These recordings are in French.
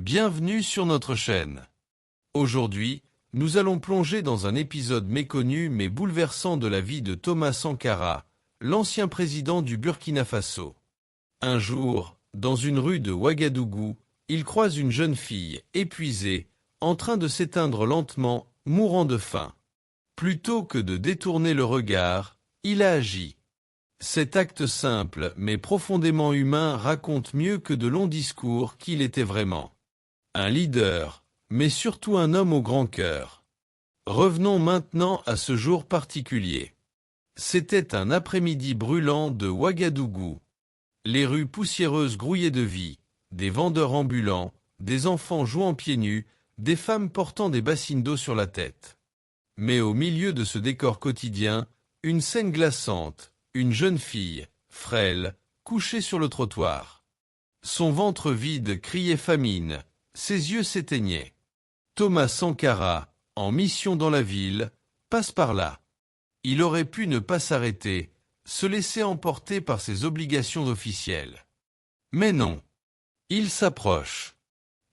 Bienvenue sur notre chaîne. Aujourd'hui, nous allons plonger dans un épisode méconnu mais bouleversant de la vie de Thomas Sankara, l'ancien président du Burkina Faso. Un jour, dans une rue de Ouagadougou, il croise une jeune fille, épuisée, en train de s'éteindre lentement, mourant de faim. Plutôt que de détourner le regard, il a agi. Cet acte simple mais profondément humain raconte mieux que de longs discours qu'il était vraiment. Un leader, mais surtout un homme au grand cœur. Revenons maintenant à ce jour particulier. C'était un après-midi brûlant de Ouagadougou. Les rues poussiéreuses grouillaient de vie, des vendeurs ambulants, des enfants jouant pieds nus, des femmes portant des bassines d'eau sur la tête. Mais au milieu de ce décor quotidien, une scène glaçante. Une jeune fille, frêle, couchée sur le trottoir. Son ventre vide criait famine, ses yeux s'éteignaient. Thomas Sankara, en mission dans la ville, passe par là. Il aurait pu ne pas s'arrêter, se laisser emporter par ses obligations officielles. Mais non. Il s'approche.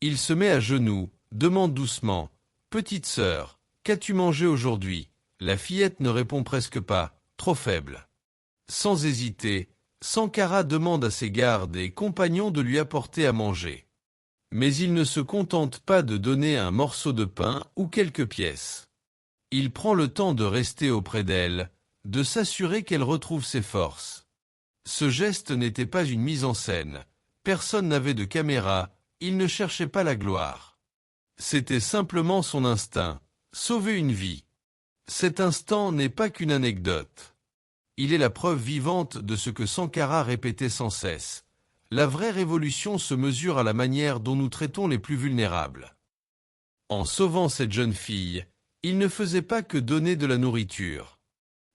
Il se met à genoux, demande doucement « Petite sœur, qu'as-tu mangé aujourd'hui ?» La fillette ne répond presque pas, trop faible. Sans hésiter, Sankara demande à ses gardes et compagnons de lui apporter à manger. Mais il ne se contente pas de donner un morceau de pain ou quelques pièces. Il prend le temps de rester auprès d'elle, de s'assurer qu'elle retrouve ses forces. Ce geste n'était pas une mise en scène, personne n'avait de caméra, il ne cherchait pas la gloire. C'était simplement son instinct, sauver une vie. Cet instant n'est pas qu'une anecdote. Il est la preuve vivante de ce que Sankara répétait sans cesse. La vraie révolution se mesure à la manière dont nous traitons les plus vulnérables. En sauvant cette jeune fille, il ne faisait pas que donner de la nourriture.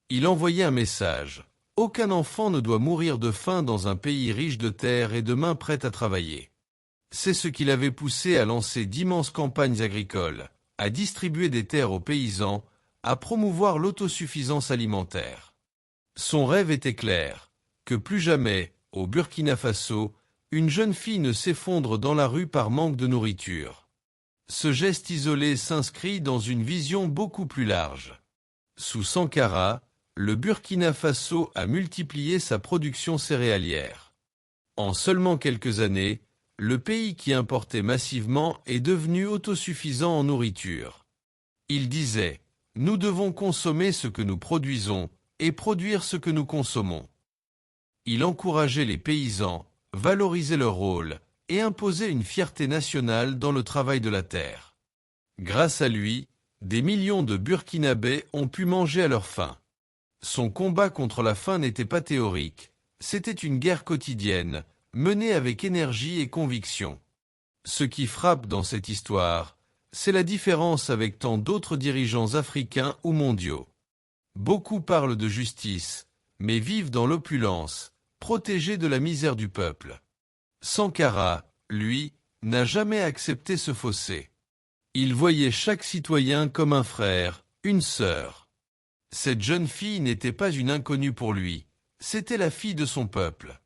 Il envoyait un message. Aucun enfant ne doit mourir de faim dans un pays riche de terre et de mains prêtes à travailler. C'est ce qui l'avait poussé à lancer d'immenses campagnes agricoles, à distribuer des terres aux paysans, à promouvoir l'autosuffisance alimentaire. Son rêve était clair, que plus jamais, au Burkina Faso, une jeune fille ne s'effondre dans la rue par manque de nourriture. Ce geste isolé s'inscrit dans une vision beaucoup plus large. Sous Sankara, le Burkina Faso a multiplié sa production céréalière. En seulement quelques années, le pays qui importait massivement est devenu autosuffisant en nourriture. Il disait « Nous devons consommer ce que nous produisons », et produire ce que nous consommons. Il encourageait les paysans, valorisait leur rôle et imposait une fierté nationale dans le travail de la terre. Grâce à lui, des millions de Burkinabés ont pu manger à leur faim. Son combat contre la faim n'était pas théorique, c'était une guerre quotidienne, menée avec énergie et conviction. Ce qui frappe dans cette histoire, c'est la différence avec tant d'autres dirigeants africains ou mondiaux. Beaucoup parlent de justice, mais vivent dans l'opulence, protégés de la misère du peuple. Sankara, lui, n'a jamais accepté ce fossé. Il voyait chaque citoyen comme un frère, une sœur. Cette jeune fille n'était pas une inconnue pour lui, c'était la fille de son peuple.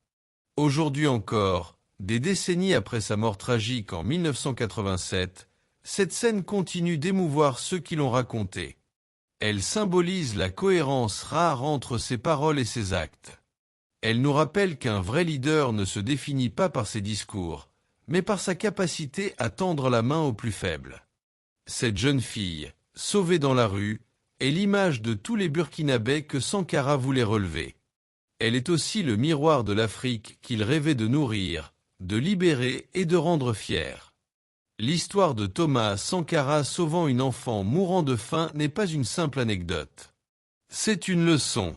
Aujourd'hui encore, des décennies après sa mort tragique en 1987, cette scène continue d'émouvoir ceux qui l'ont racontée. Elle symbolise la cohérence rare entre ses paroles et ses actes. Elle nous rappelle qu'un vrai leader ne se définit pas par ses discours, mais par sa capacité à tendre la main aux plus faibles. Cette jeune fille, sauvée dans la rue, est l'image de tous les Burkinabés que Sankara voulait relever. Elle est aussi le miroir de l'Afrique qu'il rêvait de nourrir, de libérer et de rendre fière. L'histoire de Thomas Sankara sauvant une enfant mourant de faim n'est pas une simple anecdote. C'est une leçon.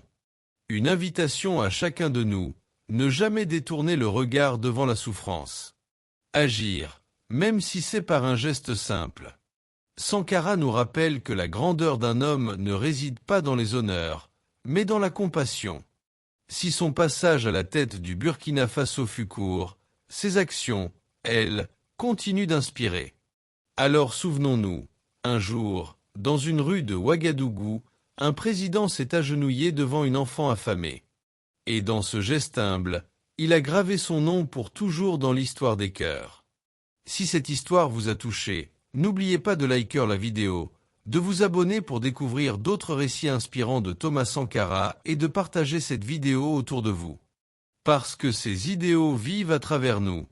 Une invitation à chacun de nous, ne jamais détourner le regard devant la souffrance. Agir, même si c'est par un geste simple. Sankara nous rappelle que la grandeur d'un homme ne réside pas dans les honneurs, mais dans la compassion. Si son passage à la tête du Burkina Faso fut court, ses actions, elles, continue d'inspirer. Alors souvenons-nous, un jour, dans une rue de Ouagadougou, un président s'est agenouillé devant une enfant affamée. Et dans ce geste humble, il a gravé son nom pour toujours dans l'histoire des cœurs. Si cette histoire vous a touché, n'oubliez pas de liker la vidéo, de vous abonner pour découvrir d'autres récits inspirants de Thomas Sankara et de partager cette vidéo autour de vous. Parce que ces idéaux vivent à travers nous.